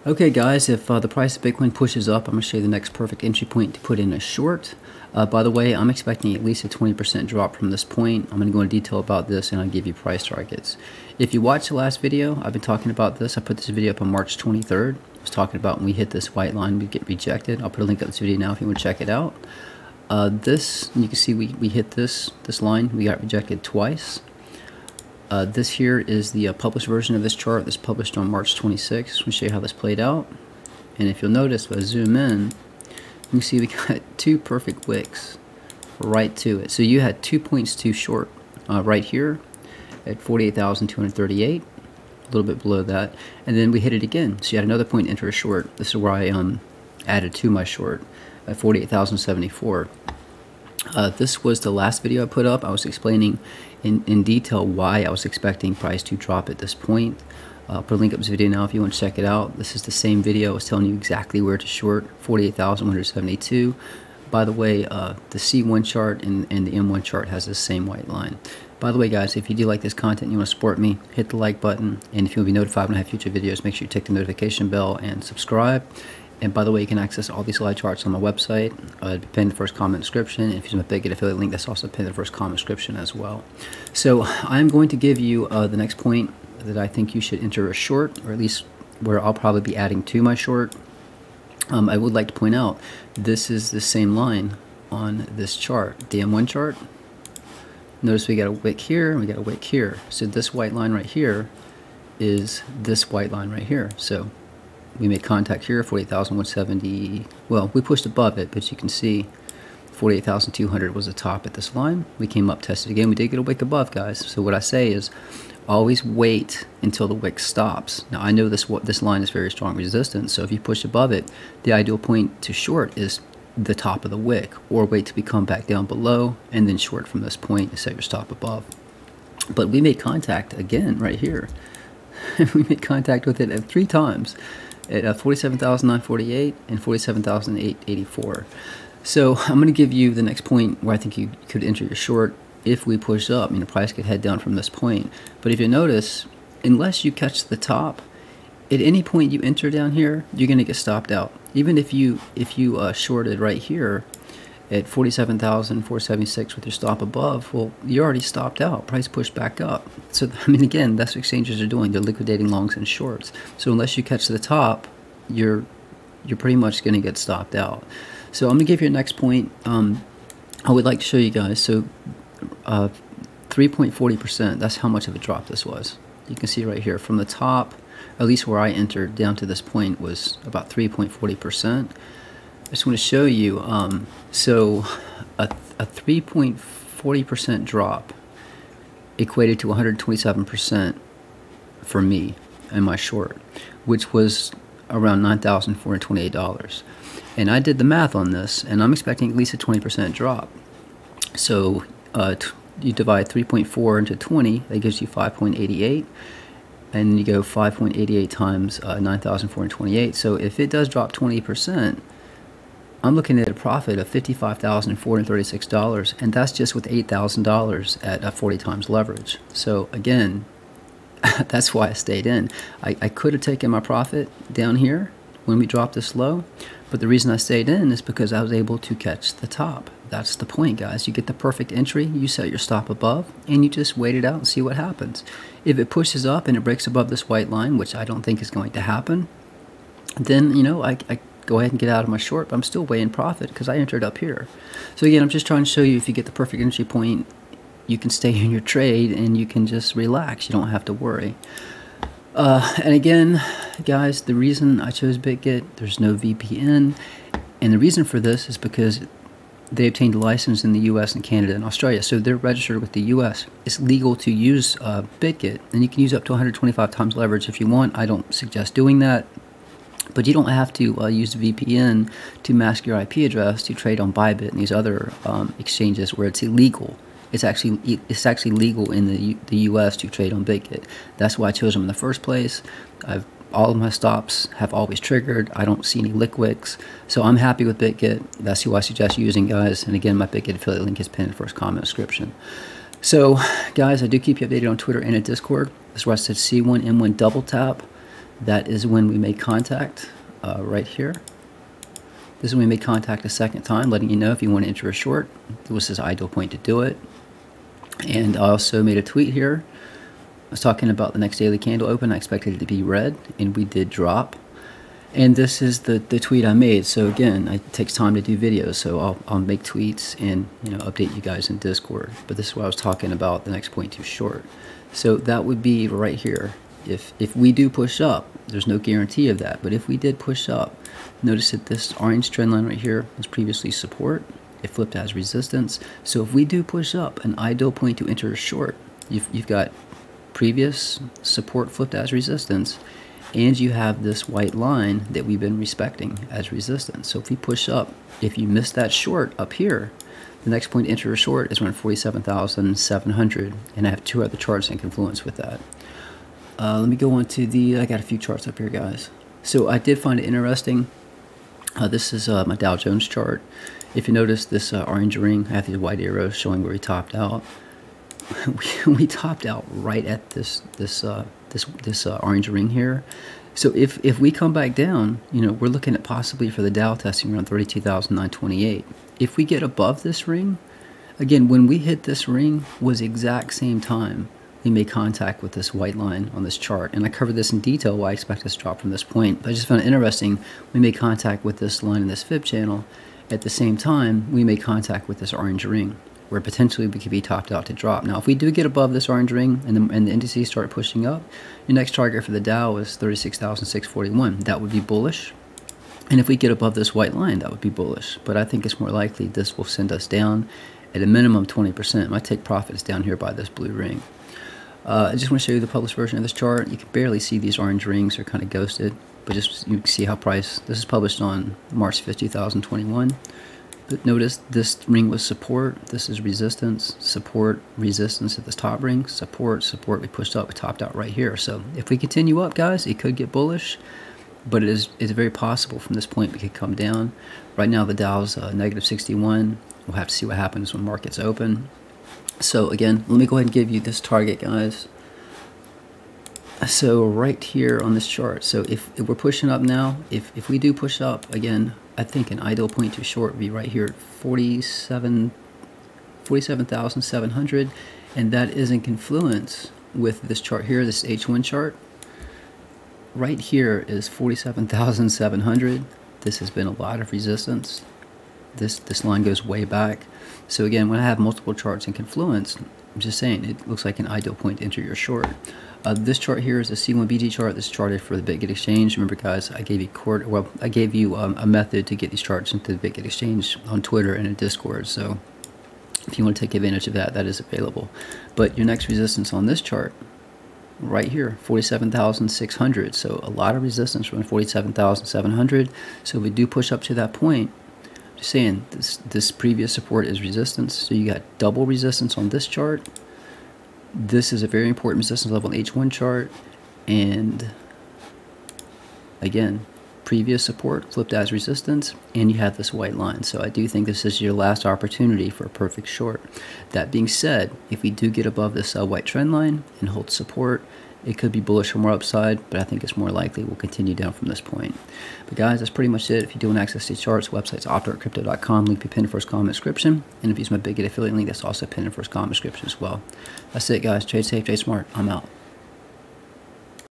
Okay guys, if the price of Bitcoin pushes up, I'm going to show you the next perfect entry point to put in a short. By the way, I'm expecting at least a 20% drop from this point. I'm going to go into detail about this and I'll give you price targets. If you watched the last video, I've been talking about this. I put this video up on March 23rd. I was talking about when we hit this white line, we get rejected. I'll put a link up this video now if you want to check it out. You can see we hit this line. We got rejected twice. This here is the published version of this chart. This published on March 26th. Let me show you how this played out. And if you'll notice, if I zoom in, you can see we got two perfect wicks right to it. So you had 2 points too short right here at 48,238, a little bit below that. And then we hit it again. So you had another point enter a short. This is where I added to my short at 48,074. This was the last video I put up. I was explaining in detail why I was expecting price to drop at this point. I'll put a link up this video now if you want to check it out. This is the same video. I was telling you exactly where to short, 48,172. By the way, the C1 chart and the M1 chart has the same white line. By the way, guys, if you do like this content and you want to support me, hit the like button. And if you want to be notified when I have future videos, make sure you tick the notification bell and subscribe. And by the way, you can access all these live charts on my website. It'll be pinned in the first comment description. And if you use my Bitget affiliate link, that's also pinned in the first comment description as well. So I'm going to give you the next point that I think you should enter a short, or at least where I'll probably be adding to my short. I would like to point out, this is the same line on this chart, the M1 chart. Notice we got a wick here, and we got a wick here. So this white line right here is this white line right here. So we made contact here, 48,170. Well, we pushed above it, but you can see 48,200 was the top at this line. We came up, tested again. We did get a wick above, guys. So what I say is, always wait until the wick stops. Now I know this line is very strong resistance, so if you push above it, the ideal point to short is the top of the wick, or wait till we come back down below and then short from this point and set your stop above. But we made contact again right here. We made contact with it at 3 times. At 47,948 and 47,884. So I'm going to give you the next point where I think you could enter your short if we push up. I mean, the price could head down from this point. But if you notice, unless you catch the top, at any point you enter down here, you're going to get stopped out. Even if you shorted right here at 47,476 with your stop above, well, you're already stopped out. Price pushed back up. So, I mean, again, that's what exchanges are doing. They're liquidating longs and shorts. So unless you catch the top, you're pretty much going to get stopped out. So I'm going to give you a next point. I would like to show you guys. So 3.40%, that's how much of a drop this was. You can see right here from the top, at least where I entered, down to this point was about 3.40%. I just want to show you, so a 3.40% drop equated to 127% for me and my short, which was around $9,428. And I did the math on this, and I'm expecting at least a 20% drop. So you divide 3.4 into 20, that gives you 5.88. And you go 5.88 times 9,428. So if it does drop 20%, I'm looking at a profit of $55,436, and that's just with $8,000 at 40 times leverage. So again, that's why I stayed in. I could have taken my profit down here when we dropped this low, but the reason I stayed in is because I was able to catch the top. That's the point, guys. You get the perfect entry, you set your stop above, and you just wait it out and see what happens. If it pushes up and it breaks above this white line, which I don't think is going to happen, then, you know, I go ahead and get out of my short, but I'm still way in profit because I entered up here. So again, I'm just trying to show you, if you get the perfect entry point, you can stay in your trade and you can just relax. You don't have to worry. And again, guys, the reason I chose Bitget, there's no VPN, and the reason for this is because they obtained a license in the US and Canada and Australia, so they're registered with the US. It's legal to use Bitget, and you can use up to 125 times leverage if you want. I don't suggest doing that. But you don't have to use VPN to mask your IP address to trade on Bybit and these other exchanges where it's illegal. It's actually legal in the U.S. to trade on Bitget. That's why I chose them in the first place. All of my stops have always triggered. I don't see any lick wicks, so I'm happy with Bitget. That's who I suggest using, guys. And again, my Bitget affiliate link is pinned in the first comment description. So, guys, I do keep you updated on Twitter and at Discord. That's where I said C1, M1 double tap. that is when we make contact right here. This is when we made contact a second time, letting you know if you want to enter a short. This is ideal point to do it. And I also made a tweet here. I was talking about the next daily candle open. I expected it to be red, and we did drop. And this is the tweet I made. So again, it takes time to do videos, so I'll make tweets and update you guys in Discord. But this is what I was talking about, the next point too short. So that would be right here. If we do push up, there's no guarantee of that, but if we did push up, notice that this orange trend line right here was previously support. It flipped as resistance. So if we do push up, an ideal point to enter a short, you've got previous support flipped as resistance, and you have this white line that we've been respecting as resistance. So if we push up, if you miss that short up here, the next point to enter a short is around 47,700, and I have two other charts in confluence with that. Let me go on to I got a few charts up here, guys. So I did find it interesting. This is my Dow Jones chart. If you notice this orange ring, I have these white arrows showing where we topped out. we topped out right at this orange ring here. So if we come back down, we're looking at possibly for the Dow testing around 32,928. If we get above this ring, again, when we hit this ring was the exact same time we made contact with this white line on this chart. And I covered this in detail why I expect this to drop from this point. But I just found it interesting. We made contact with this line in this fib channel. At the same time, we made contact with this orange ring, where potentially we could be topped out to drop. Now, if we do get above this orange ring and the indices start pushing up, your next target for the Dow is 36,641. That would be bullish. And if we get above this white line, that would be bullish. But I think it's more likely this will send us down at a minimum 20%. My take profit is down here by this blue ring. I just want to show you the published version of this chart. You can barely see these orange rings. They're kind of ghosted. But just you can see how this is published on March 5th, 2021. But notice this ring was support, this is resistance, support, resistance at this top ring, support, support, we pushed up, we topped out right here. So if we continue up, guys, it could get bullish, but it's very possible from this point we could come down. Right now the Dow's negative 61. We'll have to see what happens when markets open. So again, let me go ahead and give you this target, guys. So right here on this chart, so if we're pushing up now, if we do push up, again, I think an ideal point too short would be right here at 47,700, and that is in confluence with this chart here, this H1 chart. Right here is 47,700. This has been a lot of resistance. This line goes way back. So again, when I have multiple charts in confluence, I'm just saying it looks like an ideal point to enter your short. This chart here is a C1BG chart. This charted for the Bitget exchange. Remember, guys, I gave you a method to get these charts into the Bitget exchange on Twitter and in Discord. So if you want to take advantage of that, that is available. But your next resistance on this chart, right here, 47,600. So a lot of resistance from 47,700. So if we do push up to that point, just saying this previous support is resistance. So you got double resistance on this chart. This is a very important resistance level on H1 chart, and again, previous support flipped as resistance, and you have this white line. So I do think this is your last opportunity for a perfect short. That being said, if we do get above this white trend line and hold support, it could be bullish for more upside, but I think it's more likely we'll continue down from this point. But guys, that's pretty much it. If you do want access to these charts, website's opdartcrypto.com. Link be pinned in the first comment description. And if you use my Bitget affiliate link, that's also pinned in the first comment description as well. That's it, guys. Trade safe, trade smart. I'm out.